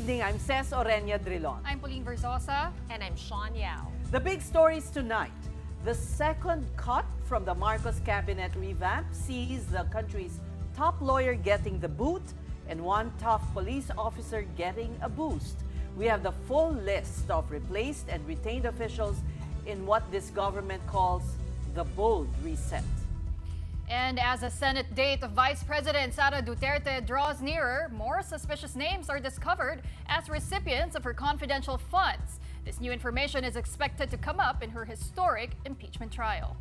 evening, I'm Ces Oreña-Drilon. I'm Pauline Verzosa. And I'm Shawn Yao. The big stories tonight. The second cut from the Marcos cabinet revamp sees the country's top lawyer getting the boot and one tough police officer getting a boost. We have the full list of replaced and retained officials in what this government calls the bold reset. And as a Senate date of Vice President Sara Duterte draws nearer, more suspicious names are discovered as recipients of her confidential funds. This new information is expected to come up in her historic impeachment trial.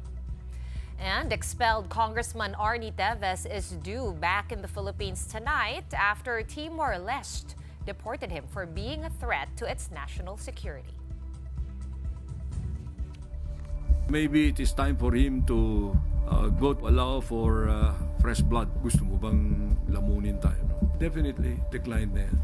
And expelled Congressman Arnie Teves is due back in the Philippines tonight after Timor-Leste deported him for being a threat to its national security. Maybe it is time for him to go to allow for fresh blood. Gusto mo bang lamunin tayo? No? Definitely decline na yan.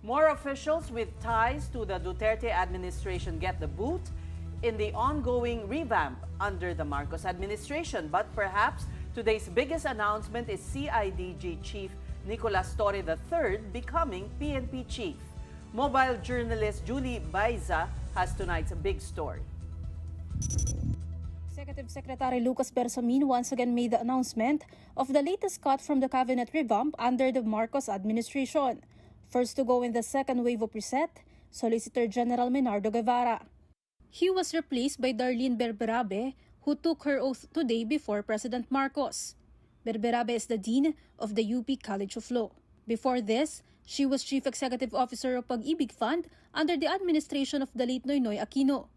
More officials with ties to the Duterte administration get the boot in the ongoing revamp under the Marcos administration. But perhaps today's biggest announcement is CIDG Chief Nicolas Torre III becoming PNP Chief. Mobile journalist Julie Baiza has tonight's big story. Executive Secretary Lucas Bersamin once again made the announcement of the latest cut from the cabinet revamp under the Marcos administration. First to go in the second wave of reset, Solicitor General Menardo Guevara. He was replaced by Darlene Berberabe, who took her oath today before President Marcos. Berberabe is the Dean of the UP College of Law. Before this, she was Chief Executive Officer of Pag-ibig Fund under the administration of the late Noynoy Aquino.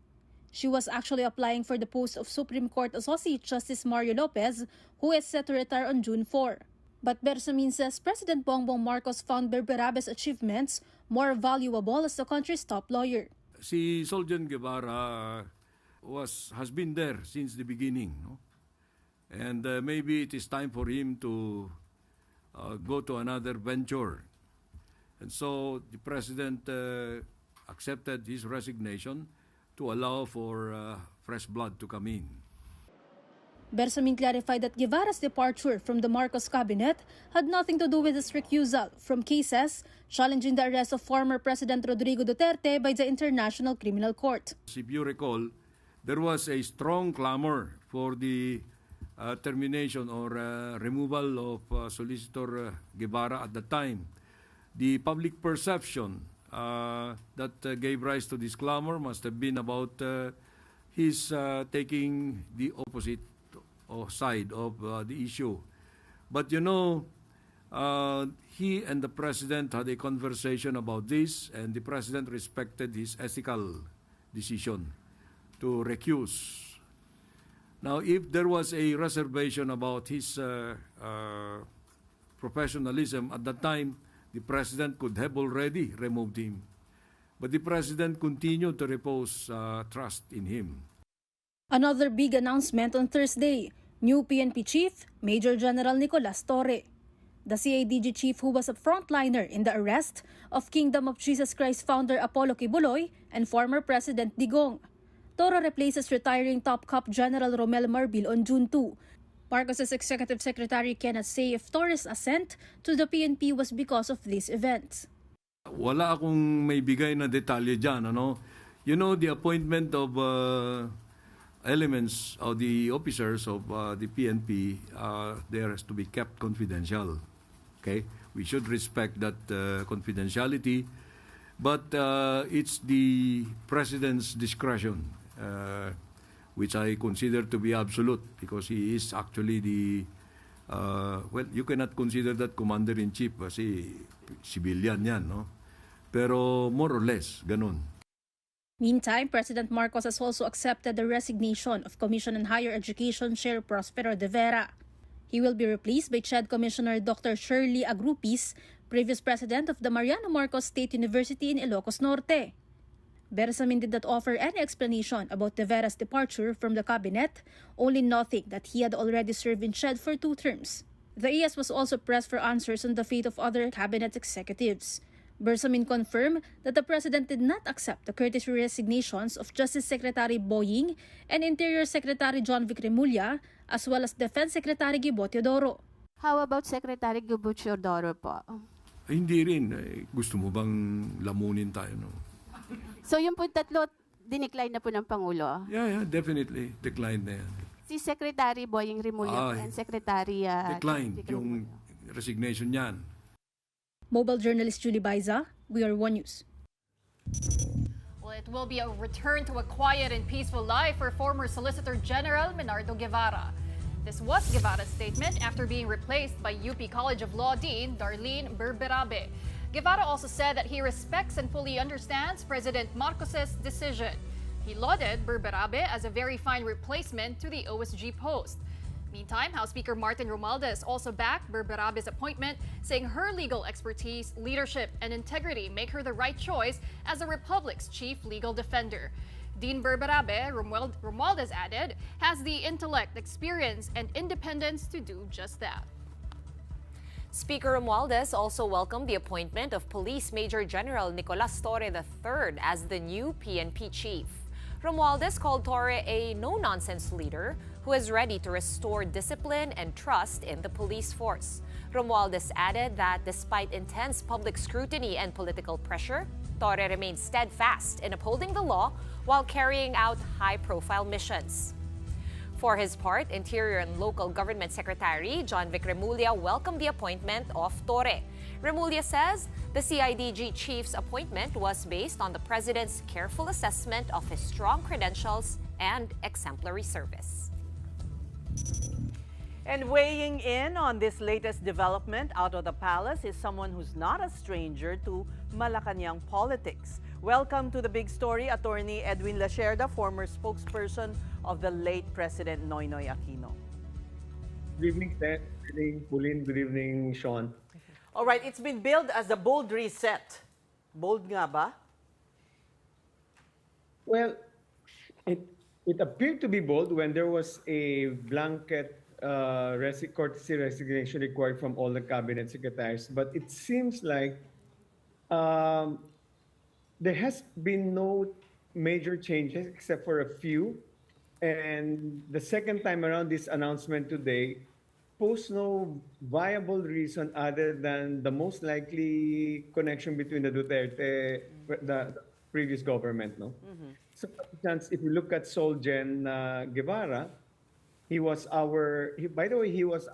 She was actually applying for the post of Supreme Court Associate Justice Mario Lopez, who is set to retire on June 4. But Bersamin says President Bongbong Marcos found Berberabe's achievements more valuable as the country's top lawyer. Si Soljan Guevara has been there since the beginning, no? And maybe it is time for him to go to another venture. And so the president accepted his resignation to allow for fresh blood to come in. Bersamin clarified that Guevara's departure from the Marcos cabinet had nothing to do with his recusal from cases challenging the arrest of former President Rodrigo Duterte by the International Criminal Court. If you recall, there was a strong clamor for the termination or removal of Solicitor Guevara at the time. The public perception that gave rise to this clamor must have been about his taking the opposite side of the issue. But you know, he and the president had a conversation about this, and the president respected his ethical decision to recuse. Now, if there was a reservation about his professionalism at that time, the president could have already removed him. But the president continued to repose trust in him. Another big announcement on Thursday, new PNP Chief, Major General Nicolas Torre. The CIDG chief who was a frontliner in the arrest of Kingdom of Jesus Christ founder Apollo Kibuloy and former President Digong. Torre replaces retiring top cop General Romel Marbil on June 2. Marcos' executive secretary cannot say if Torre's ascent to the PNP was because of these events. Wala akong may bigay na detalye dyan, ano? You know, the appointment of elements of the officers of the PNP, there has to be kept confidential. Okay? We should respect that confidentiality, but it's the president's discretion, which I consider to be absolute because he is actually the, well, you cannot consider that commander-in-chief kasi civilian yan, no? Pero more or less, ganun. Meantime, President Marcos has also accepted the resignation of Commission on Higher Education Chair Prospero de Vera. He will be replaced by CHED Commissioner Dr. Shirley Agrupis, previous president of the Mariano Marcos State University in Ilocos Norte. Bersamin did not offer any explanation about de Vera's departure from the cabinet, only noting that he had already served in CHED for 2 terms. The ES was also pressed for answers on the fate of other cabinet executives. Bersamin confirmed that the president did not accept the courtesy resignations of Justice Secretary Boying and Interior Secretary John Vic Remulla, as well as Defense Secretary Gibo Teodoro. How about Secretary Gubuchodoro po? Ay, hindi rin. Gusto mo bang lamunin tayo? No? So yung po tatlo, dinecline na po ng Pangulo. Yeah, definitely. Declined na yan. Si Secretary Boying Remulla and Secretary... Declined yung resignation niyan. Mobile journalist Julie Baiza, We Are One News. Well, it will be a return to a quiet and peaceful life for former Solicitor General Menardo Guevara. This was Guevara's statement after being replaced by UP College of Law Dean Darlene Berberabe. Guevara also said that he respects and fully understands President Marcos's decision. He lauded Berberabe as a very fine replacement to the OSG post. Meantime, House Speaker Martin Romualdez also backed Berberabe's appointment, saying her legal expertise, leadership, and integrity make her the right choice as the Republic's chief legal defender. Dean Berberabe, Romualdez added, has the intellect, experience, and independence to do just that. Speaker Romualdez also welcomed the appointment of Police Major General Nicolas Torre III as the new PNP chief. Romualdez called Torre a no-nonsense leader who is ready to restore discipline and trust in the police force. Romualdez added that despite intense public scrutiny and political pressure, Torre remains steadfast in upholding the law while carrying out high-profile missions. For his part, Interior and Local Government Secretary John Vic Remulla welcomed the appointment of Torre. Remulla says the CIDG chief's appointment was based on the president's careful assessment of his strong credentials and exemplary service. And weighing in on this latest development out of the palace is someone who's not a stranger to Malacanang politics. Welcome to the big story, Attorney Edwin Lacerda, former spokesperson of the late President Noynoy Aquino. Good evening, Ted. Good evening, Pauline. Good evening, Shawn. All right, it's been billed as the bold reset. Bold nga ba? Well, it appeared to be bold when there was a blanket courtesy resignation required from all the cabinet secretaries. But it seems like there has been no major changes except for a few. And the second time around, this announcement today posts no viable reason other than the most likely connection between the Duterte, the previous government, no? So, for instance, if you look at Solgen Guevara, he was by the way, he was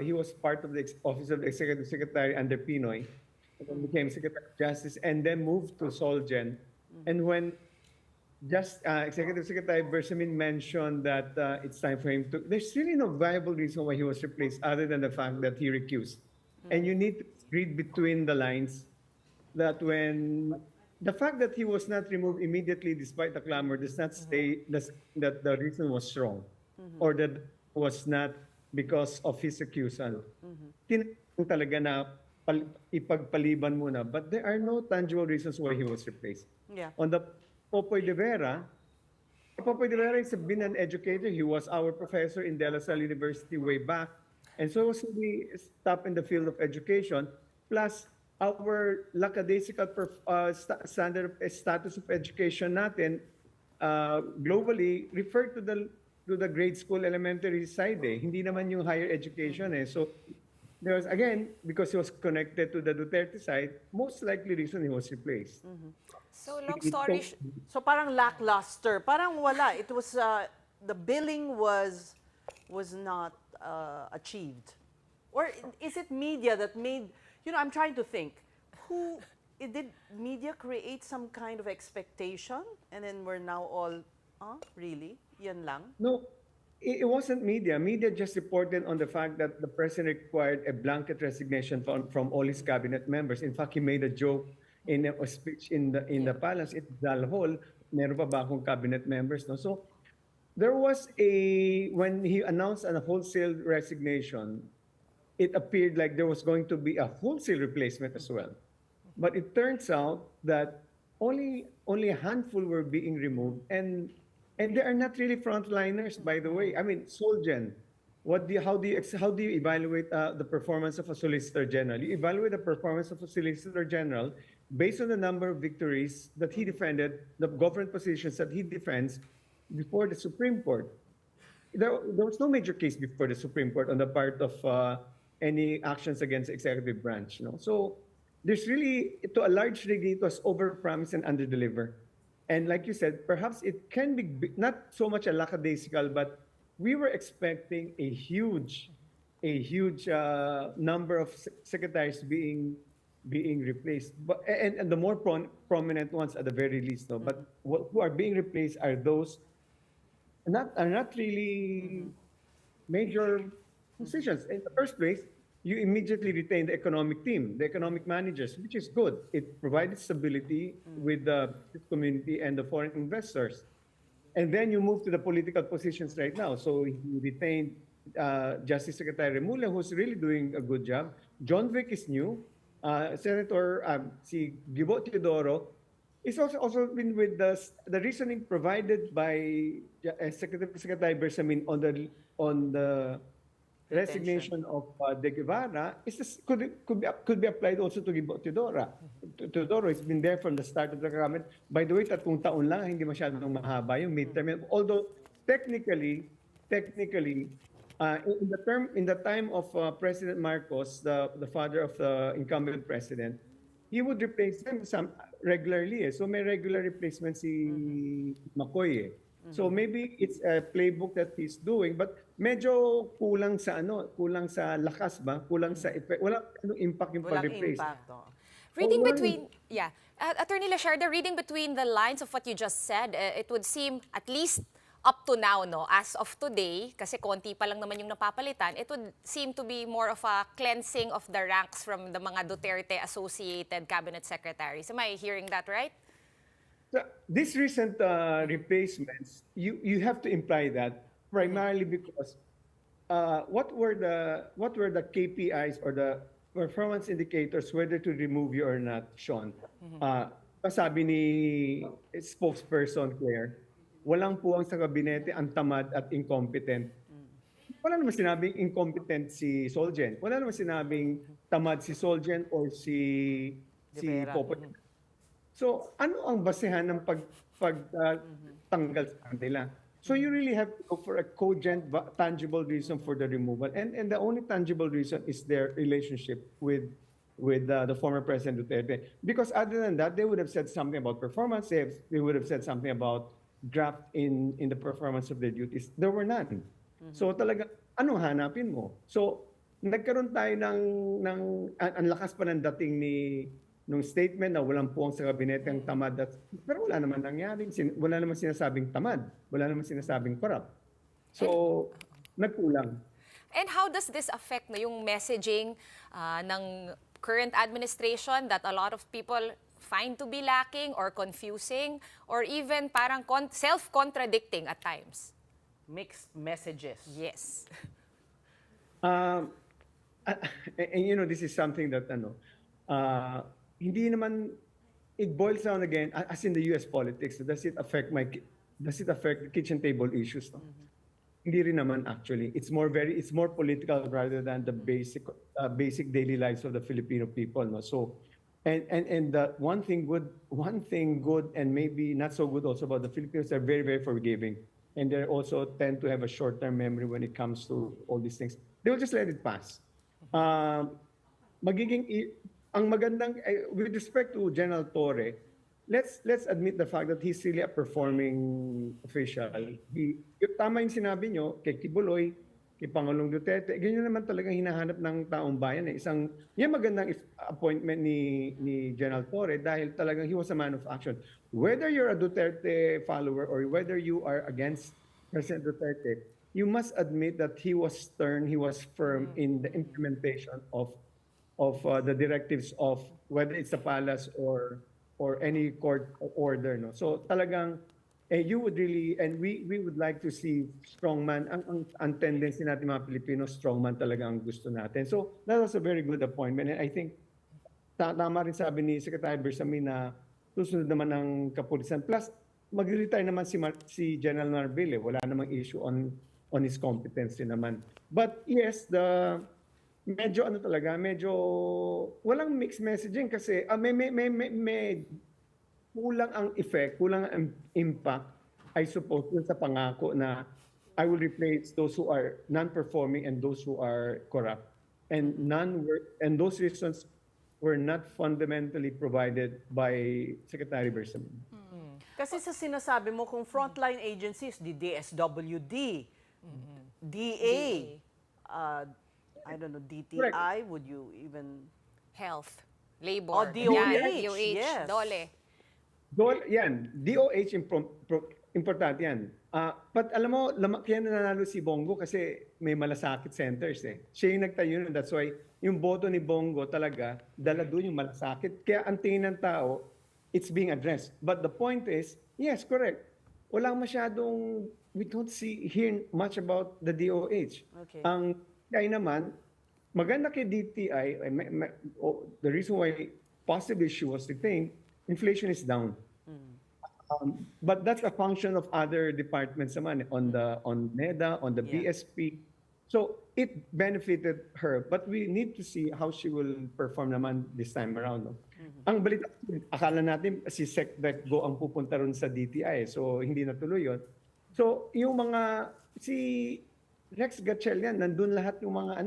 he was part of the Office of the Executive Secretary under Pinoy, and then became Secretary of Justice, and then moved to Solgen. And when Executive Secretary Bersamin mentioned that it's time for him to, there's really no viable reason why he was replaced other than the fact that he recused. And you need to read between the lines that when the fact that he was not removed immediately despite the clamor does not say that the reason was strong or that was not because of his recusal. Tinatawag talaga na ipagpaliban muna, but there are no tangible reasons why he was replaced. Yeah. On the Popoy de Vera has been an educator. He was our professor in De La Salle University way back. And so was really top in the field of education. Plus, our lackadaisical status of education natin globally referred to the grade school elementary side. Hindi naman yung higher education. So there was, again, because he was connected to the Duterte side, most likely reason he was replaced. So long story So parang lackluster, parang wala. It was the billing was not achieved, or is it media that made? I'm trying to think. Did media create some kind of expectation, and then we're now all, really? Yan lang? No, it wasn't media. Media just reported on the fact that the president required a blanket resignation from all his cabinet members. In fact, he made a joke in a speech in the palace in Dal Hall. Meron pa ba akong cabinet members? No? So there was when he announced a wholesale resignation, it appeared like there was going to be a wholesale replacement as well. But it turns out that only a handful were being removed, and they are not really frontliners, by the way. I mean, Solgen, how do you evaluate the performance of a Solicitor General? You evaluate the performance of a Solicitor General based on the number of victories that he defended, the government positions that he defends before the Supreme Court. there was no major case before the Supreme Court on the part of any actions against the executive branch. No? So there's really, to a large degree, it was overpromise and underdeliver. And like you said, perhaps it can be not so much a lackadaisical, but we were expecting a huge number of secretaries being replaced, and the more prominent ones at the very least. No, but who are being replaced are those are not really major positions. In the first place, you immediately retain the economic team, the economic managers, which is good. It provided stability with the community and the foreign investors. And then you move to the political positions right now. So you retained Justice Secretary Remulla, who's really doing a good job. John Vic is new. Senator si Gibo Teodoro is also been with the reasoning provided by Secretary Bersamin on the resignation of De Guevara could be applied also to Gibo Teodoro. Teodoro has been there from the start of the government. By the way, 3 taon lang, hindi masyadong mahaba yung midterm. Although technically, in the time of President Marcos, the father of the incumbent president, he would replace them regularly. So may regular replacement si Macoy. So maybe it's a playbook that he's doing, but medyo kulang sa lakas ba? Kulang sa effect. Walang impact yung pag-replace. Reading between, Attorney Lasharda, reading between the lines of what you just said, it would seem at least up to now, no, as of today, kasi konti pa lang naman yung napapalitan, it would seem to be more of a cleansing of the ranks from the mga Duterte-associated cabinet secretaries. Am I hearing that right? These recent replacements, you have to imply that primarily because what were the KPIs or the performance indicators whether to remove you or not, Shawn? Sabi ni spokesperson Claire, walang puwang sa kabinete ang tamad at incompetent. Wala naman sinabing incompetent si Solgen. Wala naman sinabing tamad si Solgen or si Popo. So, ano ang basehan ng pagtanggal sa kanila? So, you really have to look for a cogent, tangible reason for the removal. And the only tangible reason is their relationship with the former President Duterte. Because other than that, they would have said something about performance. They would have said something about draft in the performance of their duties. There were none. So talaga, anong hanapin mo? So nagkaroon tayo ng ang lakas pa ng dating nung statement na walang puwang sa kabinete ang tamad. Pero wala naman nangyari. Wala naman sinasabing tamad. Wala naman sinasabing corrupt. So nagkulang. And how does this affect yung messaging ng current administration that a lot of people find to be lacking or confusing or even parang self-contradicting at times? Mixed messages. Yes. And this is something that hindi naman, it boils down again as in the US politics. Does it affect the kitchen table issues? No? Hindi rin naman actually. It's more political rather than the basic daily lives of the Filipino people. No? So and the one thing good and maybe not so good also about the Filipinos are very, very forgiving. And they also tend to have a short-term memory when it comes to all these things. They will just let it pass. Ang magandang, with respect to General Torre, let's admit the fact that he's really a performing official. Tama yung sinabi nyo kay Kibuloy, kay Pangulong Duterte, ganyan naman talagang hinahanap ng taong bayan. Yan magandang appointment ni General Torre dahil talagang he was a man of action. Whether you're a Duterte follower or whether you are against President Duterte, you must admit that he was stern, he was firm in the implementation of the directives of whether it's the palace or any court order. No? So talagang you would really, and we would like to see strongman. Ang tendency natin mga Pilipino, strongman talaga ang gusto natin. So that was a very good appointment. And I think tama rin sabi ni Secretary Bersamin na susunod naman ng kapulisan. Plus, mag-retire naman si General Narville. Wala namang issue on his competency naman. But yes, medyo walang mixed messaging kasi may kulang ang effect, kulang ang impact, I suppose, sa pangako na I will replace those who are non-performing and those who are corrupt. And those reasons were not fundamentally provided by Secretary Verzosa. Kasi sa sinasabi mo, kung frontline agencies, the DSWD, DA, I don't know, DTI, Correct. would you even... Health, labor, Oh, DOH, DOH, yes. DOLE. Yan, DOH importante yan. But alam mo, kaya nanalo si Bongo kasi may malasakit centers eh. Siya yung nagtayo nun. That's why yung boto ni Bongo talaga, dala doon yung malasakit. Kaya ang tingin ng tao, it's being addressed. But the point is, yes, correct. Walang masyadong, we don't hear much about the DOH. Okay. Ang kaya naman, maganda kay DTI, the reason why possibly she was the thing, inflation is down. But that's a function of other departments naman, on NEDA, on the BSP. So it benefited her, but we need to see how she will perform naman this time around. No? Ang balita, akala natin si SecDec Go ang pupunta ron sa DTI, so hindi natuloy yun. So yung si Rex Gatchalian, nandun lahat yung mga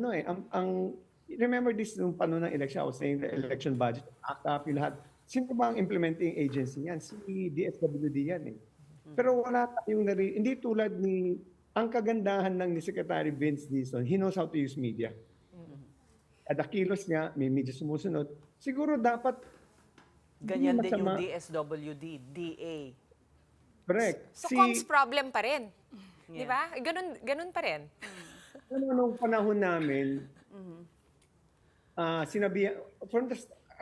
remember this nung panahon ng election, I was saying the election budget, ACAP, yung lahat. Sino ba ang implementing agency yan? Si DSWD yan eh. Pero wala tayong hindi tulad ang kagandahan ni Secretary Vince Dizon, he knows how to use media. At kilos niya, may media sumusunod. Siguro dapat Ganyan din yung DSWD, DA. Correct. So, Kong's problem pa rin. Di ba? Ganun pa rin. Nung panahon namin, sinabi,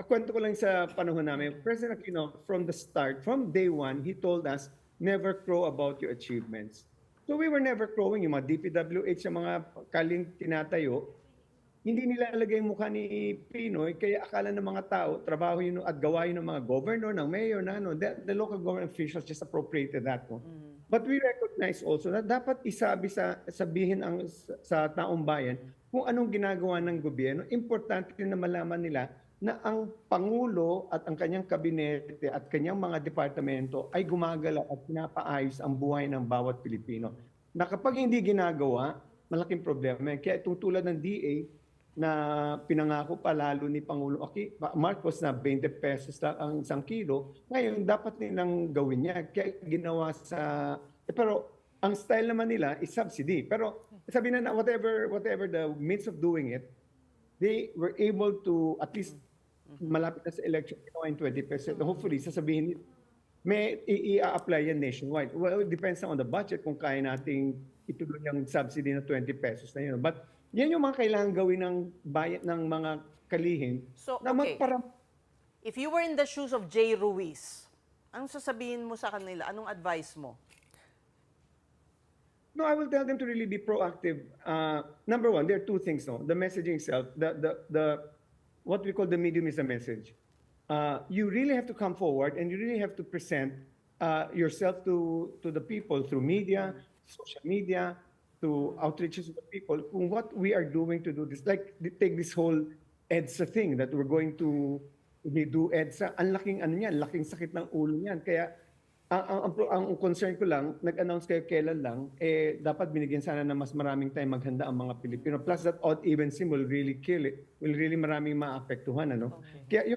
kwento ko lang sa panahon namin, President Aquino, from the start, from day one, he told us, never crow about your achievements. So we were never crowing. Yung mga DPWH, yung mga kaling tinatayo, hindi nilalagay yung mukha ni Pinoy, kaya akala ng mga tao, trabaho yun at gawa yun ng mga governor, ng mayor, the local government officials just appropriated that. But we recognize also na dapat sabihin sa taong bayan kung anong ginagawa ng gobyerno. Importante na malaman nila na ang Pangulo at ang kanyang kabinete at kanyang mga departamento ay gumagalaw at pinapaayos ang buhay ng bawat Pilipino. Na kapag hindi ginagawa, malaking problema. Kaya itong tulad ng DA na pinangako pa lalo ni Pangulo Marcos na 20 pesos lang ang 1 kilo, ngayon dapat nilang gawin niya. Kaya ginawa pero ang style naman nila is subsidy. Pero sabi na whatever the means of doing it, they were able to at least malapit na sa election, in 20%. Hopefully, sasabihin, may i-apply yan nationwide. Well, it depends on the budget kung kaya nating ituloy yung subsidy na 20 pesos na yun. But yan yung mga kailangan gawin ng mga kalihim. So, na okay. If you were in the shoes of Jay Ruiz, anong sasabihin mo sa kanila? Anong advice mo? No, I will tell them to really be proactive. Number one, there are two things. No? The messaging itself, what we call the medium is a message. You really have to come forward and you really have to present yourself to the people through media, social media, to outreaches to the people. Kung what we are doing to do this, like take this whole EDSA thing that we're going to do EDSA. Ang laking sakit ng ulo niyan. Kaya ang concern ko lang, nag-announce kayo kailan lang, dapat binigyan sana na mas maraming time maghanda ang mga Pilipino. Plus that odd even sim will really kill it. Will really maraming maapektuhan. Kaya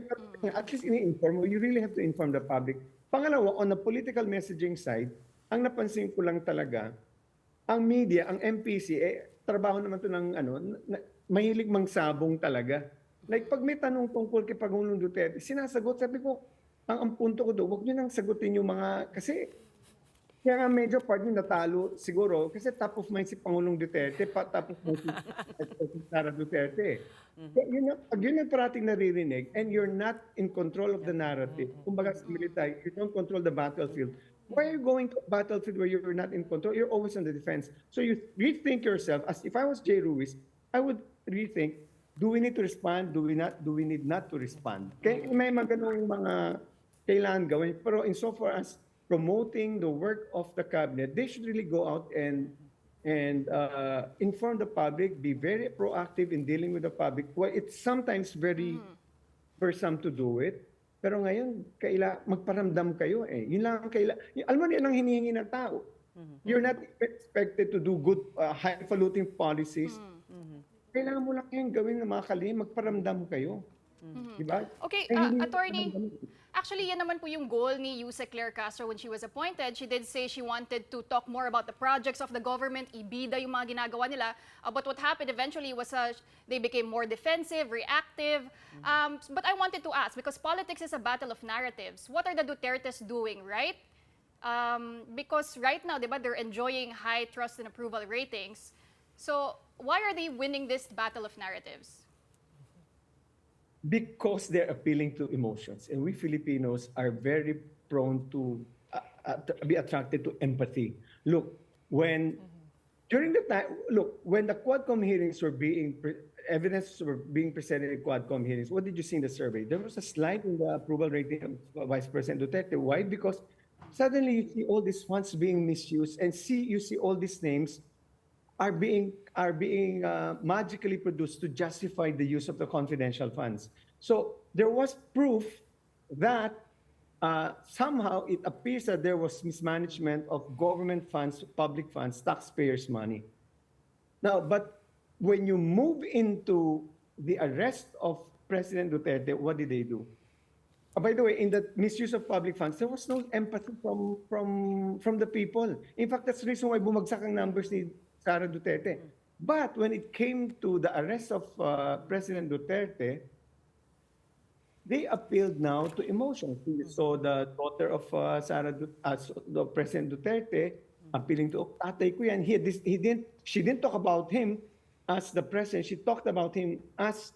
at least ini-inform mo, you really have to inform the public. Pangalawa, on the political messaging side, ang napansin ko lang talaga, ang media, ang MPC, trabaho naman to ng mahilig mangsabong talaga. Like pag may tanong tungkol kay Pangulong Duterte, sinasagot, sabi ko, ang punto ko doon, huwag nyo nang sagutin yung mga, kasi kaya nga medyo part nyo natalo siguro, kasi top of mind si Pangulong Duterte, top of mind si Sara Duterte. Pag yun ang parating naririnig, and you're not in control of the narrative, kumbaga sa military, you don't control the battlefield, why are you going to a battlefield where you're not in control? You're always on the defense. So you rethink yourself, as if I was Jay Ruiz, I would rethink, do we need to respond? Do we need not to respond? Kaya may ganung mga kailangan gawin. Pero insofar as promoting the work of the cabinet, they should really go out and inform the public, be very proactive in dealing with the public. Well, it's sometimes very burdensome to do it. Pero ngayon, magparamdam kayo. Yun lang ang alam mo, yan ang hinihingi ng tao. You're not expected to do good, highfalutin policies. Kailangan mo lang yung gawin ng mga kalim, magparamdam kayo. Diba? Okay, Eh, hindi attorney, naman- actually yan naman po yung goal ni Yuse Claire Castro when she was appointed. She did say she wanted to talk more about the projects of the government, ibida yung mga ginagawa nila. But what happened eventually was they became more defensive, reactive. But I wanted to ask, because politics is a battle of narratives, what are the Dutertes doing, right? Because right now, diba, they're enjoying high trust and approval ratings. So why are they winning this battle of narratives? Because they're appealing to emotions. And we Filipinos are very prone to be attracted to empathy. Look, during the time, when the Quadcom hearings were evidence were being presented in Quadcom hearings, what did you see in the survey? There was a slide in the approval rating of Vice President Duterte. Why? Because suddenly you see all these funds being misused, and you see all these names are being magically produced to justify the use of the confidential funds. So there was proof that somehow it appears that there was mismanagement of government funds, public funds, taxpayers' money. Now, but when you move into the arrest of President Duterte, what did they do? By the way, in the misuse of public funds, there was no empathy from the people. In fact, that's the reason why bumagsak ang numbers ni Sara Duterte. But when it came to the arrest of President Duterte, they appealed now to emotions. So the daughter of the President Duterte appealing to tatay ko yan. She didn't talk about him as the president. She talked about him as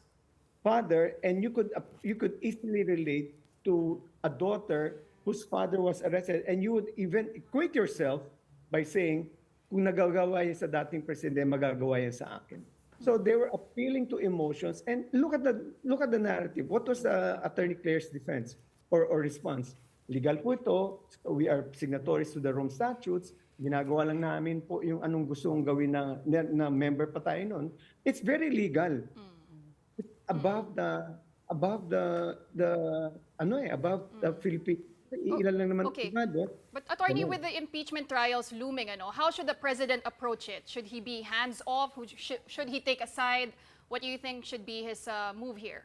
father, and you could easily relate to a daughter whose father was arrested, and you would even equate yourself by saying, kung nagagawa yan sa dating presidente, magagawa yan sa akin. So they were appealing to emotions, and look at the narrative. What was Attorney Claire's defense or response? Legal po ito. We are signatories to the Rome Statutes. Ginagawa lang namin po yung anong gusto kong gawin na member pa tayo nun. It's very legal. It's above the Philippine. Ilan lang naman. Okay. But attorney, with the impeachment trials looming, how should the president approach it? Should he be hands-off? Should he take a side? What do you think should be his move here?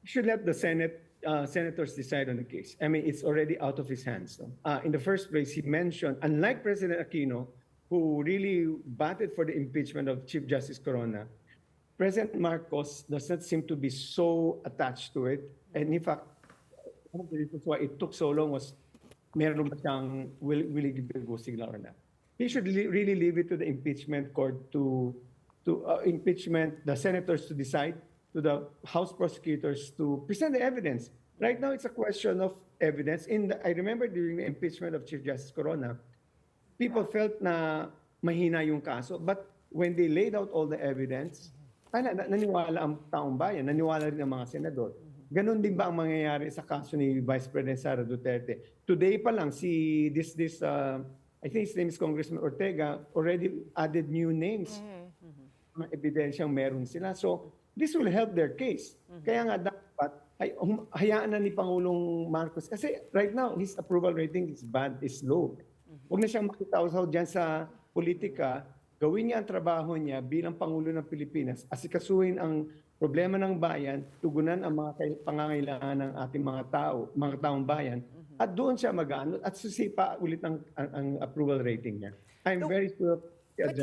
He should let the senators decide on the case. I mean, it's already out of his hands. In the first place, he mentioned, unlike President Aquino, who really batted for the impeachment of Chief Justice Corona, President Marcos does not seem to be so attached to it. And in fact, one of the reasons why it took so long was meron ba siyang willing to go signal or not. He should really leave it to the impeachment court to impeachment the senators to decide, to the House prosecutors to present the evidence. Right now, it's a question of evidence. I remember during the impeachment of Chief Justice Corona, people felt na mahina yung kaso, but when they laid out all the evidence, naniwala ang taong bayan, naniwala rin ang mga senador. Ganon din ba ang mangyayari sa kaso ni Vice President Sara Duterte? Today pa lang, I think his name is Congressman Ortega, already added new names. Mga ebidensyang meron sila. So, this will help their case. Kaya nga dapat, hayaan na ni Pangulong Marcos. Kasi right now, his approval rating is low. Huwag na siyang makitaw-saw dyan sa politika. Gawin niya ang trabaho niya bilang Pangulo ng Pilipinas. Asikasuhin ang problema ng bayan, tugunan ang mga pangangailangan ng ating mga taong bayan, at doon siya mag-ano at susipa ulit ang approval rating niya. I'm very sure but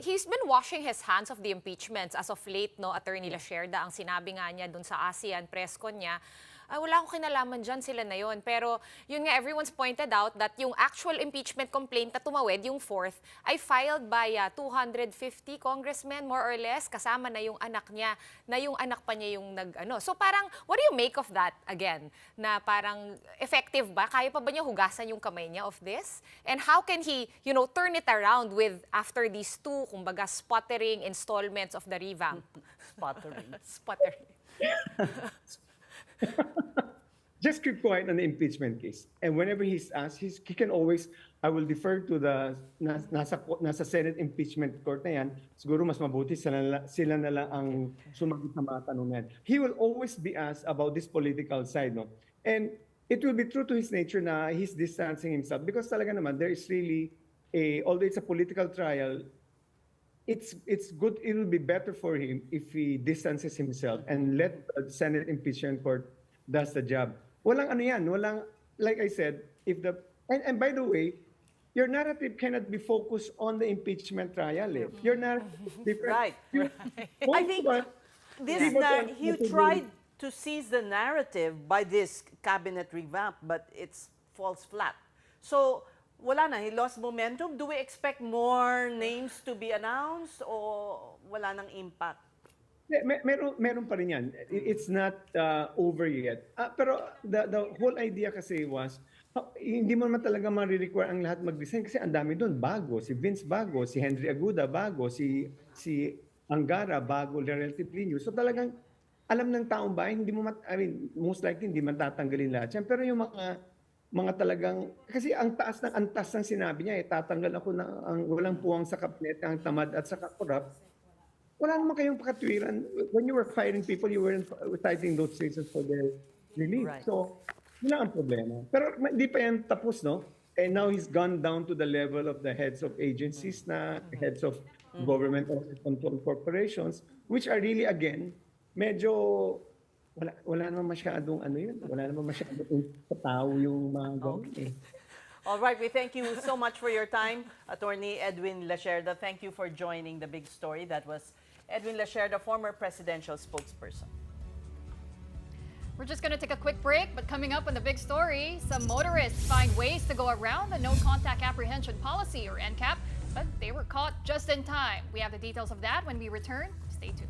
he's been washing his hands of the impeachments as of late, no? Attorney Lasherda, ang sinabi nga niya doon sa ASEAN press con niya, wala akong kinalaman dyan, sila na yon. Pero yun nga, everyone's pointed out that yung actual impeachment complaint na tumawid, yung fourth, ay filed by 250 congressmen, more or less, kasama na yung anak niya, na yung anak pa niya yung nag-ano. So parang, what do you make of that again? Na parang, effective ba? Kaya pa ba niya hugasan yung kamay niya of this? And how can he, turn it around with, after these two, kumbaga, sputtering installments of the revamp? Sputtering. Just keep quiet on the impeachment case. And whenever he's asked, he can always, I will defer to the nasa Senate impeachment court na yan. Siguro mas mabuti sila na lang ang sumagot sa mga tanong yan. He will always be asked about this political side. No? And it will be true to his nature na he's distancing himself because talaga naman there is really although it's a political trial, it's good. It will be better for him if he distances himself and let the Senate Impeachment Court does the job. Walang ano yan, walang, like I said, if the, and by the way, your narrative cannot be focused on the impeachment trial. Eh. Your narrative is different. Right. I think he tried to seize the narrative by this cabinet revamp, but it falls flat. So, wala na, he lost momentum. Do we expect more names to be announced o wala nang impact? Meron pa rin yan. It's not over yet. Pero the whole idea kasi was, hindi mo naman talaga ma-require ang lahat mag-resign kasi ang dami doon. Bago, si Vince bago, si Henry Aguda bago, si Angara bago, relatively new. So talagang alam ng taong bayan, hindi mo most likely hindi man tatanggalin lahat yan. Pero yung mga talagang, kasi ang taas ng antas ng sinabi niya, tatanggal ako ng walang puwang sa kabinet, ang tamad at sa korap. Wala naman kayong pakatwiran. When you were firing people, you weren't citing those cases for their relief. Right. So, wala ang problema. Pero hindi pa yan tapos, no? And now he's gone down to the level of the heads of agencies heads of government control corporations, which are really, again, medyo wala naman masyadong wala naman masyadong tao yung mga ganun. All right, we thank you so much for your time, Attorney Edwin Lascerda. Thank you for joining the big story. That was Edwin Lascerda, former presidential spokesperson. We're just going to take a quick break, but coming up on the big story, some motorists find ways to go around the no-contact apprehension policy, or NCAP, but they were caught just in time. We have the details of that when we return. Stay tuned.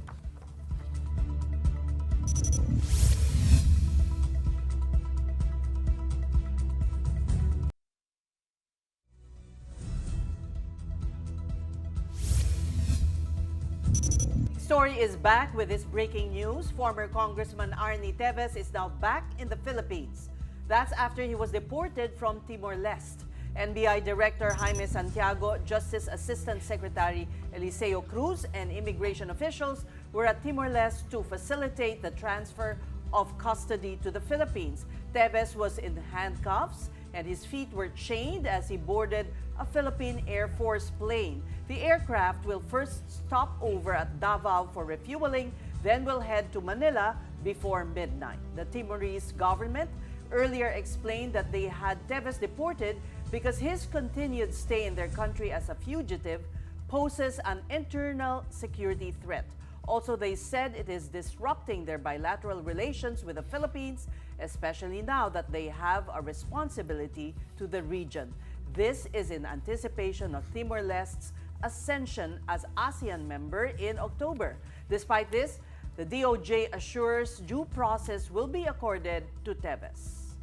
Story is back with this breaking news. Former Congressman Arnie Teves is now back in the Philippines. That's after he was deported from Timor-Leste. NBI Director Jaime Santiago, Justice Assistant Secretary Eliseo Cruz, and immigration officials were at Timor-Leste to facilitate the transfer of custody to the Philippines. Teves was in handcuffs and his feet were chained as he boarded a Philippine Air Force plane. The aircraft will first stop over at Davao for refueling, then will head to Manila before midnight. The Timorese government earlier explained that they had Teves deported because his continued stay in their country as a fugitive poses an internal security threat. Also, they said it is disrupting their bilateral relations with the Philippines, especially now that they have a responsibility to the region. This is in anticipation of Timor-Leste's ascension as ASEAN member in October. Despite this, the DOJ assures due process will be accorded to Teves.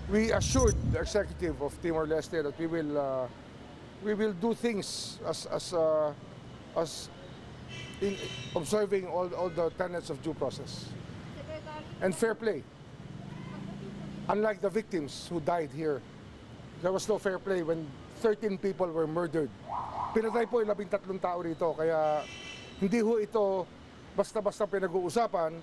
We assured the executive of Timor-Leste that we will do things as in observing all the tenets of due process and fair play. Unlike the victims who died here, there was no fair play when 13 people were murdered. Pinatay po yung 13 tao rito, kaya hindi ho ito basta-basta pinag-uusapan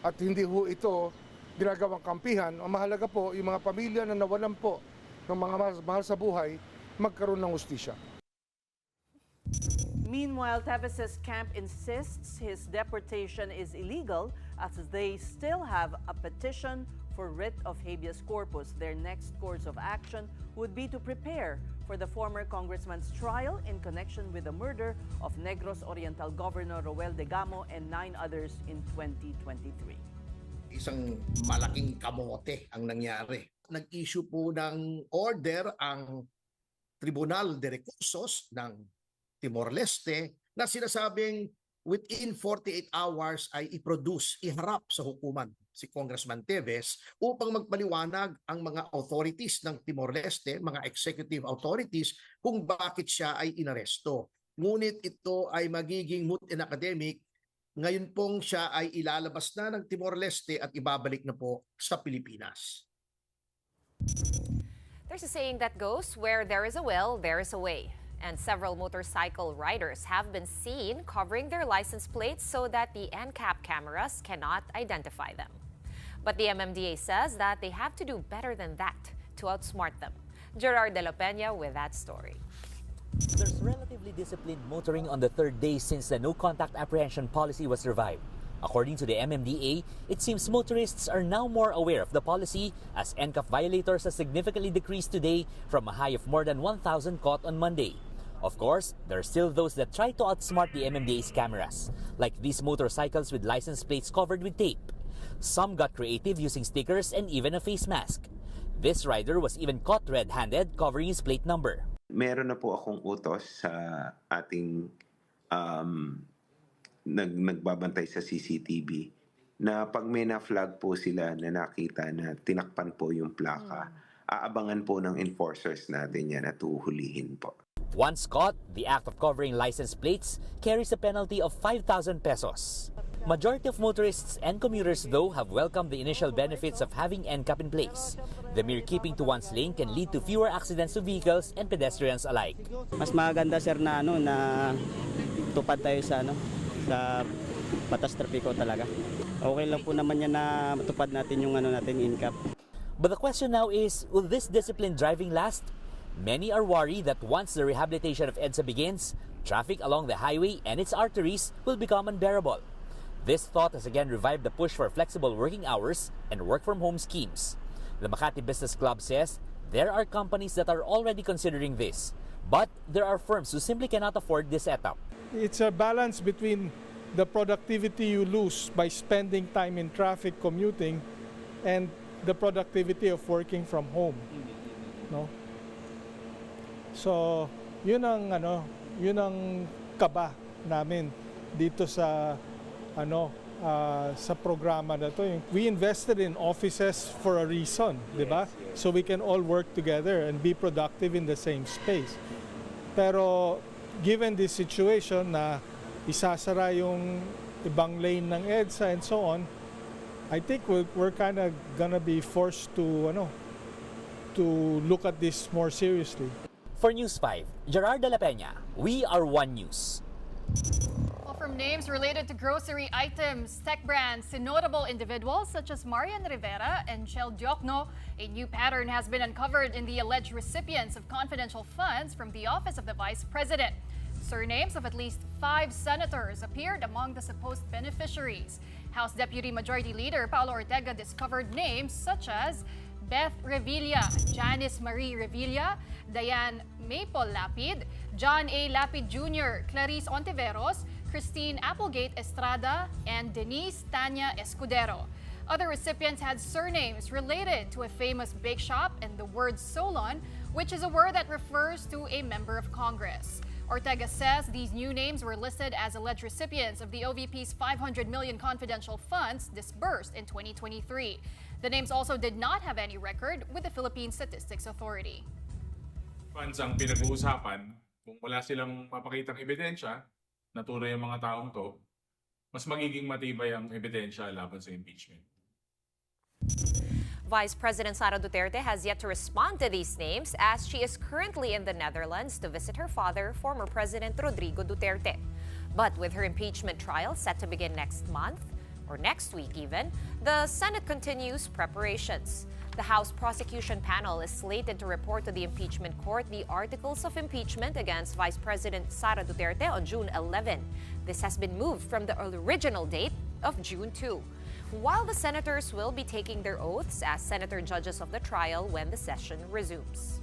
at hindi ho ito ginagawang kampihan. Ang mahalaga po, yung mga pamilya na nawalan po ng mga mahal sa buhay, magkaroon ng hustisya. Meanwhile, Teves's camp insists his deportation is illegal as they still have a petition for writ of habeas corpus. Their next course of action would be to prepare for the former congressman's trial in connection with the murder of Negros Oriental Governor Roel de Gamo and 9 others in 2023. Isang malaking kamote ang nangyari. Nag-issue po ng order ang Tribunal de Recursos ng Timor-Leste na sinasabing within 48 hours ay i-produce, iharap sa hukuman si Congressman Teves upang magpaliwanag ang mga authorities ng Timor-Leste, mga executive authorities, kung bakit siya ay inaresto. Ngunit ito ay magiging moot and academic. Ngayon pong siya ay ilalabas na ng Timor-Leste at ibabalik na po sa Pilipinas. There's a saying that goes, where there is a will, there is a way. And several motorcycle riders have been seen covering their license plates so that the NCAP cameras cannot identify them. But the MMDA says that they have to do better than that to outsmart them. Gerard De La Peña with that story. There's relatively disciplined motoring on the third day since the no-contact apprehension policy was revived. According to the MMDA, it seems motorists are now more aware of the policy as NCAP violators have significantly decreased today from a high of more than 1,000 caught on Monday. Of course, there are still those that try to outsmart the MMDA's cameras, like these motorcycles with license plates covered with tape. Some got creative using stickers and even a face mask. This rider was even caught red-handed covering his plate number. Meron na po akong utos sa ating nagbabantay sa CCTV na pag may na-flag po sila na nakita na tinakpan po yung plaka, aabangan po ng enforcers natin yan at uhulihin po. Once caught, the act of covering license plates carries a penalty of 5,000 pesos. Majority of motorists and commuters, though, have welcomed the initial benefits of having NCAP in place. The mere keeping to one's lane can lead to fewer accidents to vehicles and pedestrians alike. Mas maganda sir na na tupad tayo sa sa batas trapiko talaga. Okay lang po naman yan na matupad natin yung natin NCAP. But the question now is, will this disciplined driving last? Many are worried that once the rehabilitation of EDSA begins, traffic along the highway and its arteries will become unbearable. This thought has again revived the push for flexible working hours and work-from-home schemes. The Makati Business Club says there are companies that are already considering this, but there are firms who simply cannot afford this setup. It's a balance between the productivity you lose by spending time in traffic commuting and the productivity of working from home. No? So, yun ang kaba namin dito sa sa programa na to. We invested in offices for a reason, di ba? So we can all work together and be productive in the same space. Pero given this situation na isasara yung ibang lane ng EDSA and so on, I think we're kind of gonna be forced to look at this more seriously. For News 5, Gerard De La Peña, we are One News. From names related to grocery items, tech brands, to notable individuals such as Marian Rivera and Shell Diokno, a new pattern has been uncovered in the alleged recipients of confidential funds from the Office of the Vice President. Surnames of at least 5 senators appeared among the supposed beneficiaries. House Deputy Majority Leader Paulo Ortega discovered names such as Beth Revilla, Janice Marie Revilla, Diane Maple Lapid, John A. Lapid Jr., Clarice Ontiveros, Christine Applegate Estrada, and Denise Tanya Escudero. Other recipients had surnames related to a famous bake shop and the word Solon, which is a word that refers to a member of Congress. Ortega says these new names were listed as alleged recipients of the OVP's 500 million confidential funds disbursed in 2023. The names also did not have any record with the Philippine Statistics Authority. Funds ang pinag-uusapan, kung wala silang mapakitang ebidensya, natunay ang mga taong to, mas magiging matibay ang ebidensya laban sa impeachment. Vice President Sara Duterte has yet to respond to these names as she is currently in the Netherlands to visit her father, former President Rodrigo Duterte. But with her impeachment trial set to begin next month, or next week even, the Senate continues preparations. The House Prosecution Panel is slated to report to the impeachment court the articles of impeachment against Vice President Sara Duterte on June 11. This has been moved from the original date of June 2. While the senators will be taking their oaths as senator judges of the trial when the session resumes.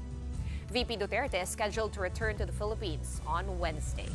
VP Duterte is scheduled to return to the Philippines on Wednesday.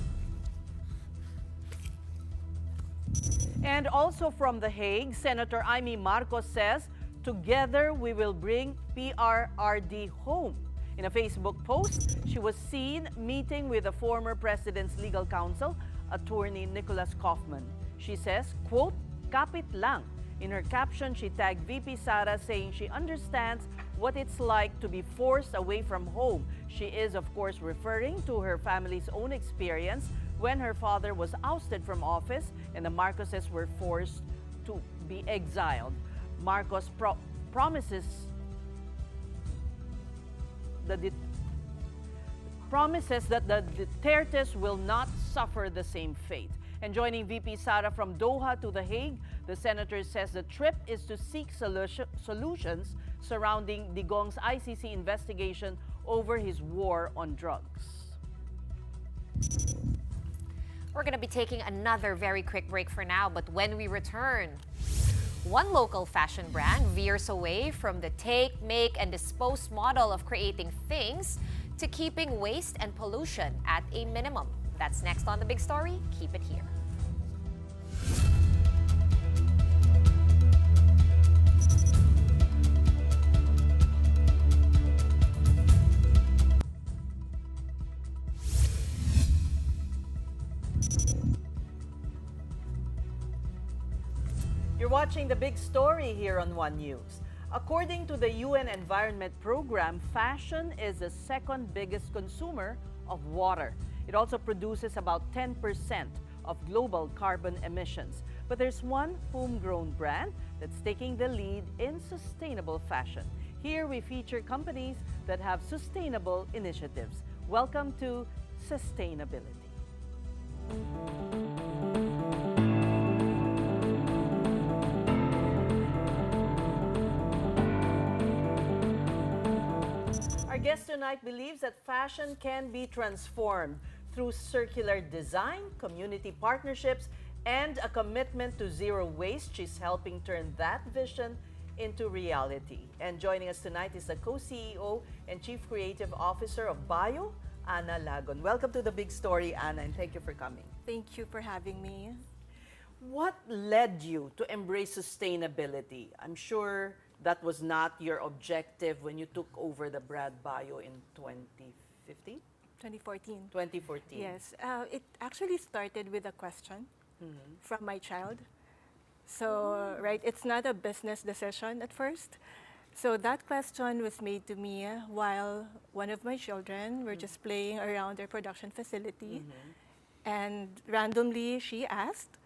And also from The Hague, Senator Amy Marcos says, "Together we will bring PRRD home." In a Facebook post, she was seen meeting with the former president's legal counsel, attorney Nicholas Kaufman. She says, quote, "Kapit lang." In her caption, she tagged VP Sara, saying she understands what it's like to be forced away from home. She is, of course, referring to her family's own experience when her father was ousted from office and the Marcoses were forced to be exiled. Marcos promises that the Dutertes will not suffer the same fate. And joining VP Sara from Doha to The Hague, the senator says the trip is to seek solutions surrounding Digong's ICC investigation over his war on drugs. We're going to be taking another very quick break for now, but when we return, one local fashion brand veers away from the take, make, and dispose model of creating things to keeping waste and pollution at a minimum. That's next on The Big Story. Keep it here. You're watching The Big Story here on One News. According to the UN Environment Program, fashion is the second biggest consumer of water. It also produces about 10% of global carbon emissions. But there's one homegrown brand that's taking the lead in sustainable fashion. Here we feature companies that have sustainable initiatives. Welcome to Sustainability. Our guest tonight believes that fashion can be transformed through circular design, community partnerships, and a commitment to zero waste. She's helping turn that vision into reality. And joining us tonight is the co-CEO and Chief Creative Officer of Bio, Ana Lagon. Welcome to The Big Story, Ana, and thank you for coming. Thank you for having me. What led you to embrace sustainability? I'm sure that was not your objective when you took over the brand Bio in 2015? 2014. 2014. Yes. It actually started with a question from my child. So, right, it's not a business decision at first. So that question was made to me while one of my children were just playing around their production facility. And randomly, she asked,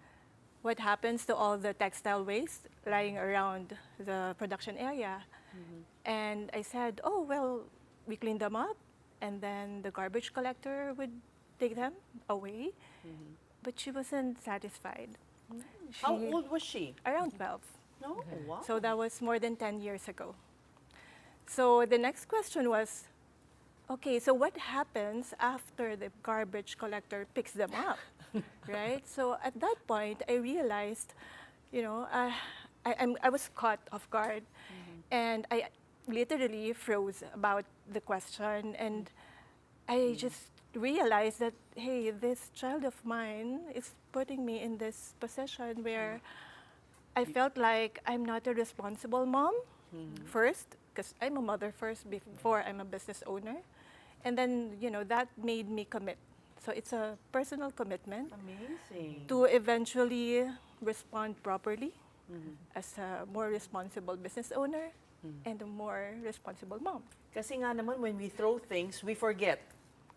what happens to all the textile waste lying around the production area? And I said, oh, well, we clean them up, and then the garbage collector would take them away. But she wasn't satisfied. How old was she? Around 12. No, wow. So that was more than 10 years ago. So the next question was, okay, so what happens after the garbage collector picks them up, right? So at that point, I realized, you know, I was caught off guard, and I literally froze about the question, and I just realized that, hey, this child of mine is putting me in this position where I felt like I'm not a responsible mom first, because I'm a mother first before I'm a business owner. And then, you know, that made me commit. So it's a personal commitment. Amazing. To eventually respond properly as a more responsible business owner and a more responsible mom. Kasi nga naman, when we throw things, we forget.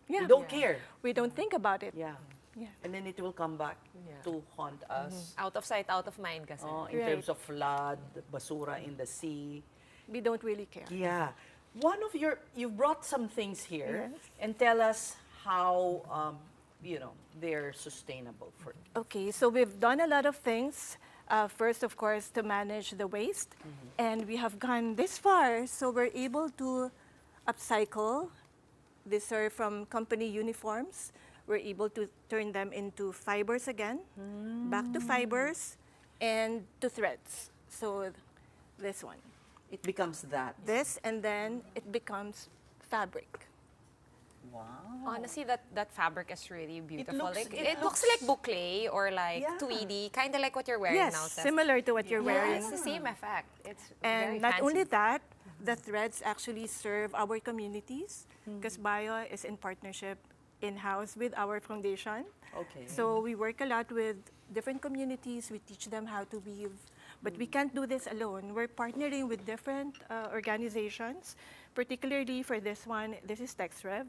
Yeah. We don't care. We don't think about it. Yeah. Yeah. And then it will come back to haunt us. Out of sight, out of mind kasi. In terms of flood, basura in the sea. We don't really care. Yeah. One of you brought some things here, Yes. and tell us how, you know, they're sustainable for you. Okay, so we've done a lot of things. First, of course, to manage the waste. And we have gone this far, so we're able to upcycle. These are from company uniforms. We're able to turn them into fibers again, back to fibers, and to threads. So this one. It becomes that. This, and then it becomes fabric. Wow. Honestly, that fabric is really beautiful. It Looks like boucle or like tweedy, kind of like what you're wearing Yes, now. Tess. similar to what you're wearing. It's the same effect. It's And very not fancy. only that, the threads actually serve our communities because Bio is in partnership in-house with our foundation. Okay. So we work a lot with different communities. We teach them how to weave. But we can't do this alone. We're partnering with different organizations, particularly for this one. This is TexRev,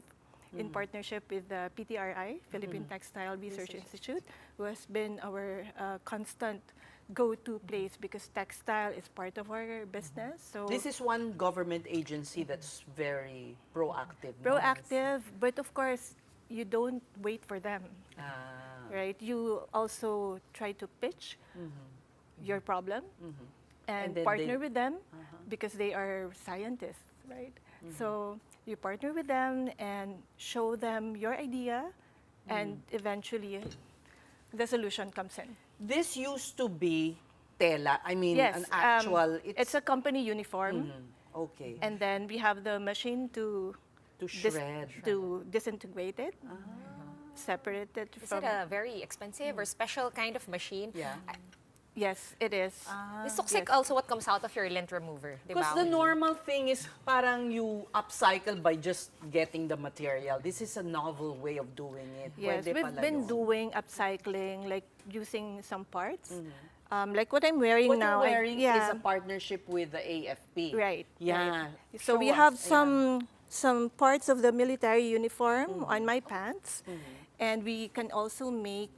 in partnership with the PTRI, Philippine Textile Research Institute, who has been our constant go-to place because textile is part of our business. So This is one government agency that's very proactive. no? proactive, but of course, you don't wait for them. right? You also try to pitch your problem and then partner they- with them because they are scientists, right? So you partner with them and show them your idea, and eventually the solution comes in. This used to be tela. I mean, Yes, an actual. it's a company uniform, Okay. and then we have the machine to shred. to disintegrate it, separate it Is from. it a very expensive or special kind of machine? Yeah. Yes, it is. This looks like also what comes out of your lint remover. Because the normal thing is parang you upcycle by just getting the material. This is a novel way of doing it. Yes, Pwede we've pala been yun. doing upcycling, like using some parts. Like what I'm wearing What now. you're wearing yeah. is a partnership with the AFP. Right. Yeah. right. So we Show have us. some parts of the military uniform on my pants, and we can also make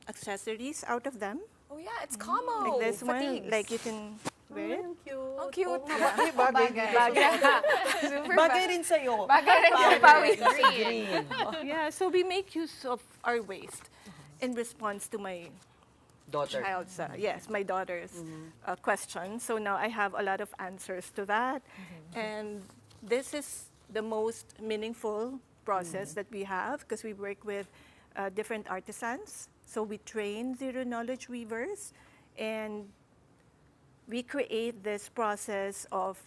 accessories out of them. Oh yeah, it's camo. Like this Fatigues. one, like you can wear it. Ang cute. Bagay, bagay. Super Bagay rin sa'yo. Bagay rin yung pawis green. Yeah, so we make use of our waste in response to my Daughter. child's, yes, my daughter's question. So now I have a lot of answers to that. And this is the most meaningful process that we have because we work with different artisans. So we train zero-knowledge weavers, and we create this process of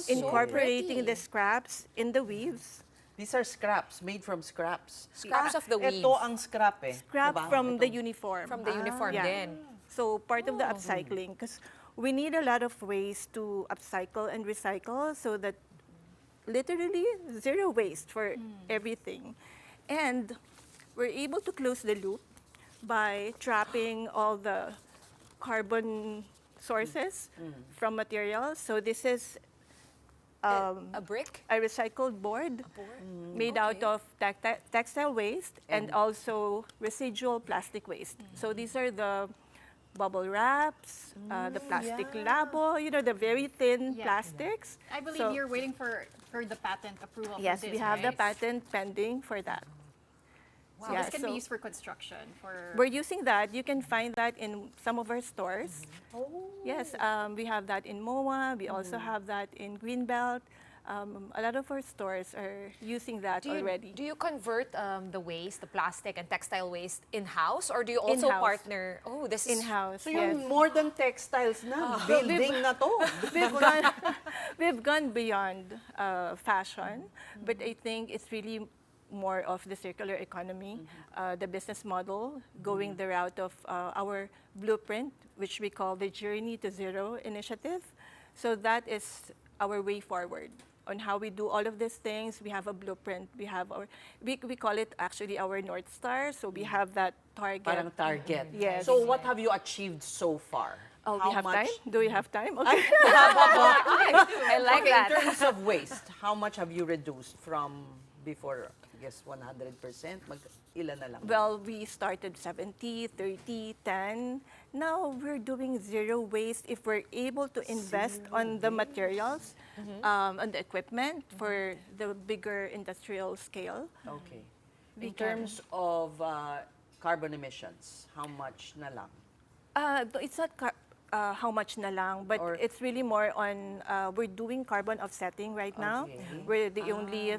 incorporating the scraps in the weaves. These are scraps, made from scraps. Scraps of the weave. Ito ang scrap eh. Scrap Diba? from the Ito. uniform. From the uniform din. So part of the upcycling, because we need a lot of ways to upcycle and recycle so that literally zero waste for everything. And we're able to close the loop by trapping all the carbon sources from materials. So this is A brick? a recycled board made out of textile waste and also residual plastic waste. So these are the bubble wraps, the plastic labo, the very thin plastics. I believe So- you're waiting for the patent approval Yes, for this, we have the right? patent pending for that. So Yeah, this can so be used for construction, for... we're using that. You can find that in some of our stores. Yes, we have that in MOA. We also have that in Greenbelt. A lot of our stores are using that already. Do you convert the waste, the plastic and textile waste in-house, or do you also In-house. partner? Oh, this is In-house, So yung more than textiles na, building na to. We've gone beyond fashion, but I think it's really more of the circular economy, the business model, going the route of our blueprint, which we call the Journey to Zero initiative. So that is our way forward on how we do all of these things. We have a blueprint. We have we call it actually our North Star. So we have that target. Parang target. Yes. So what have you achieved so far? Oh, How we have much? time? Do we have time? Okay. I like Okay, that. in terms of waste, how much have you reduced from before, I guess, 100%? Ilan na lang? Well, we started 70, 30, 10. Now we're doing zero waste if we're able to invest on the materials, on the equipment for the bigger industrial scale. Okay. We In can. terms of carbon emissions, how much na lang? It's not how much na lang, but it's really more on, we're doing carbon offsetting right now. Okay. We're the only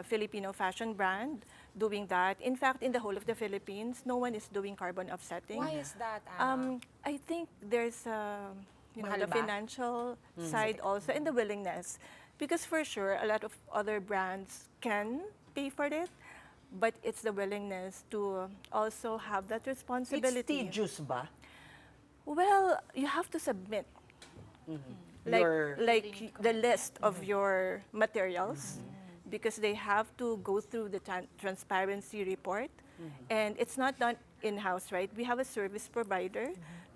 Filipino fashion brand doing that. In fact, in the whole of the Philippines, no one is doing carbon offsetting. Why is that, Anna? I think there's Mahal the ba? financial side also and the willingness. Because for sure, a lot of other brands can pay for it, but it's the willingness to also have that responsibility. It's tedious ba? Well, you have to submit like the list of your materials because they have to go through the transparency report. And it's not done in-house, right? We have a service provider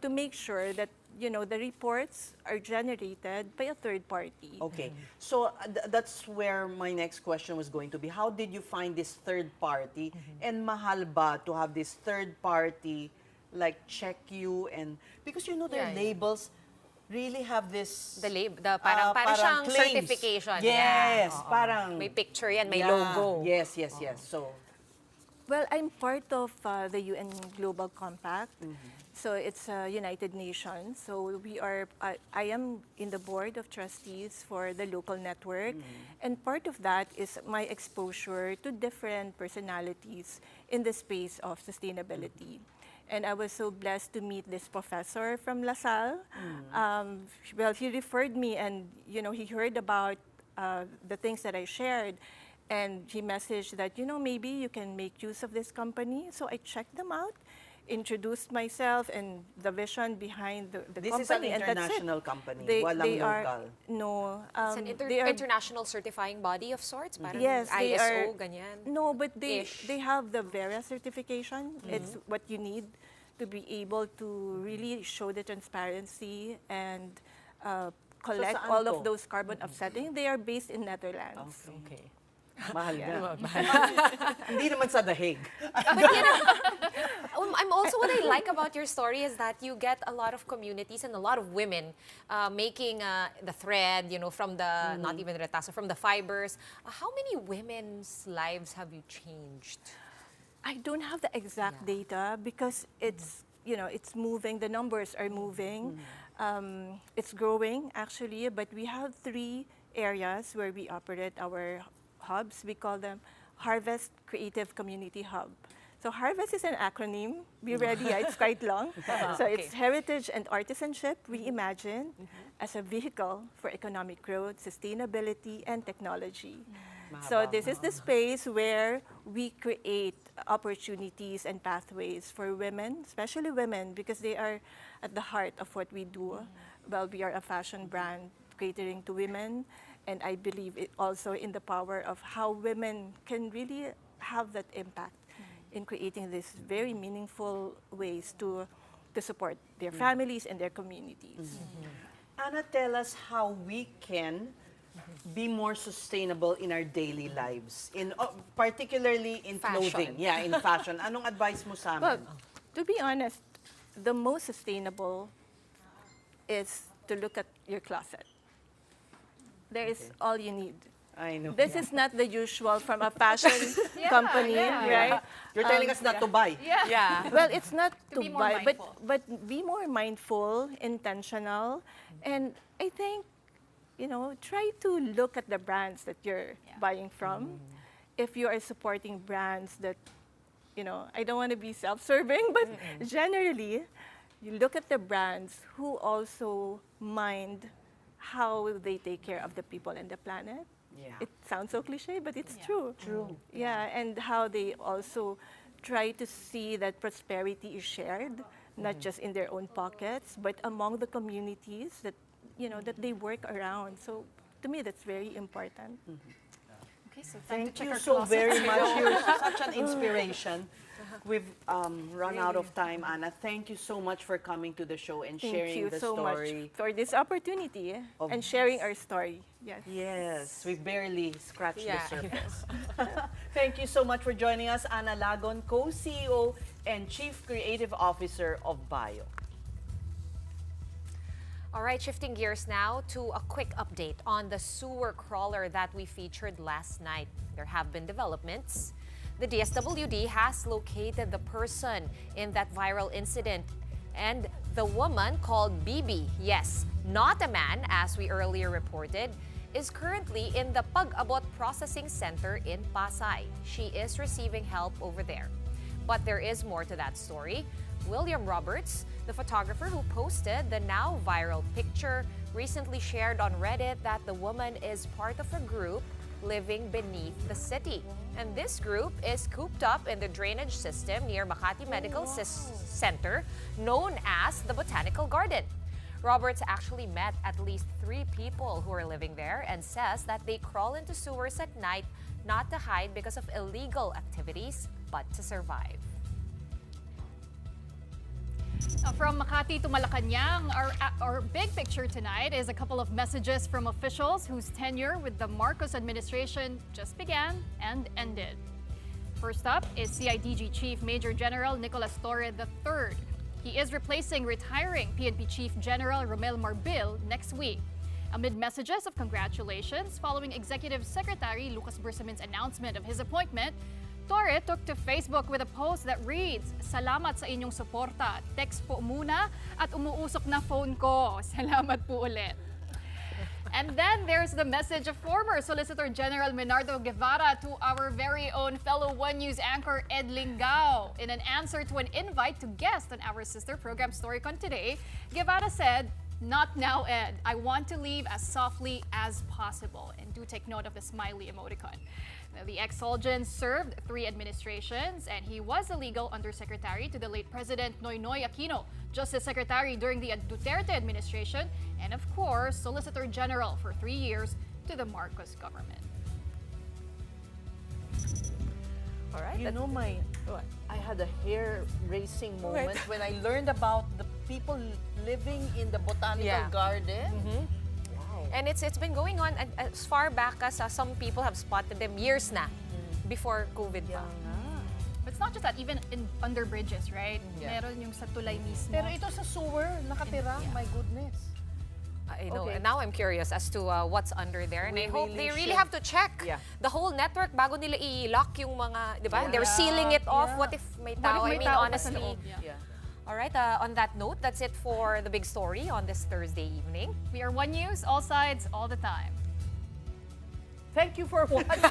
to make sure that the reports are generated by a third party. Okay. So that's where my next question was going to be. How did you find this third party? And mahal ba to have this third party like check you and because their labels really have this parang siyang claims. certification. Yes, Yeah. parang may picture yan, may logo. Yes. So Well, I'm part of the UN Global Compact. So it's United Nations. So I am in the board of trustees for the local network. And part of that is my exposure to different personalities in the space of sustainability. And I was so blessed to meet this professor from LaSalle. Well, he referred me and, he heard about the things that I shared. And he messaged that, maybe you can make use of this company. So I checked them out, introduced myself and the vision behind the This company. is an and that's it. international company, They walang are, local. no. It's an they are, international certifying body of sorts, parang yes, they ISO, are, ganyan. no, but they have the VERA certification. It's what you need to be able to really show the transparency and collect saan all to? of those carbon offsetting. They are based in Netherlands. Okay. Mahal Yeah. Hindi naman sa dahig. But I'm also, what I like about your story is that you get a lot of communities and a lot of women making the thread, from the, not even the retazo, from the fibers. How many women's lives have you changed? I don't have the exact data because it's, it's moving, the numbers are moving. It's growing actually, but we have 3 areas where we operate our hubs. We call them Harvest Creative Community Hub. So Harvest is an acronym. Be ready, it's quite long. So it's heritage and artisanship reimagined as a vehicle for economic growth, sustainability, and technology. So this is the space where we create opportunities and pathways for women, especially women, because they are at the heart of what we do. Well, we are a fashion brand catering to women, and I believe it also in the power of how women can really have that impact in creating these very meaningful ways to support their families and their communities. Anna, tell us how we can be more sustainable in our daily lives, particularly in clothing. Yeah, in fashion. Anong advice mo sa amin? Well, to be honest, the most sustainable is to look at your closet. There is all you need. I know. This is not the usual from a fashion company, right? You're telling us not to buy. Yeah. Well, it's not to be more buy, mindful. but be more mindful, intentional, and I think, try to look at the brands that you're buying from. If you are supporting brands that, I don't want to be self-serving, but generally, you look at the brands who also mind how they take care of the people and the planet. Yeah. It sounds so cliche, but it's true. True. Yeah, and how they also try to see that prosperity is shared, not just in their own pockets, but among the communities that, that they work around. So to me, that's very important. Okay, so Thank you so very much. You're such an inspiration. We've run out of time, Anna. Thank you so much for coming to the show and sharing the so story. much for this opportunity and sharing our story. Yes. Yes, we barely scratched Yeah. the surface. Thank you so much for joining us, Anna Lagon, co-CEO and Chief Creative Officer of Bio. All right, shifting gears now to a quick update on the sewer crawler that we featured last night. There have been developments. The DSWD has located the person in that viral incident, and the woman called Bibi, yes, not a man as we earlier reported, is currently in the Pag-abot Processing Center in Pasay. She is receiving help over there. But there is more to that story. William Roberts, the photographer who posted the now viral picture, recently shared on Reddit that the woman is part of a group living beneath the city. And this group is cooped up in the drainage system near Makati Medical Center, known as the Botanical Garden. Roberts actually met at least 3 people who are living there and says that they crawl into sewers at night not to hide because of illegal activities, but to survive. From Makati to Malacanang, our big picture tonight is a couple of messages from officials whose tenure with the Marcos administration just began and ended. First up is CIDG Chief Major General Nicolas Torre III. He is replacing retiring PNP Chief General Romel Marbil next week. Amid messages of congratulations following Executive Secretary Lucas Bersamin's announcement of his appointment, Torre took to Facebook with a post that reads, "Salamat sa inyong suporta. Text po muna at umuusok na phone ko. Salamat po ulit." And then there's the message of former Solicitor General Menardo Guevara to our very own fellow One News anchor Ed Lingao. In an answer to an invite to guest on our sister program StoryCon today, Guevara said, "Not now, Ed. I want to leave as softly as possible." And do take note of the smiley emoticon. Now, the ex-Soldier served 3 administrations, and he was a legal undersecretary to the late President Noynoy Aquino, Justice Secretary during the Duterte administration, and of course, Solicitor General for 3 years to the Marcos government. All right. You know, I had a hair-raising moment Right. when I learned about the people living in the botanical garden. And it's been going on as far back as some people have spotted them years na before COVID pa. But it's not just that, even under bridges, right? Meron yung sa tulay mismo. Pero ito sa sewer, nakatira. My goodness. I know. Okay. And now I'm curious as to what's under there. And I hope they really have to check the whole network bago nila i-lock yung mga, di ba? They're sealing it off. What if may tao? I mean, honestly. All right, on that note, that's it for the big story on this Thursday evening. We are One News, all sides, all the time. Thank you for watching.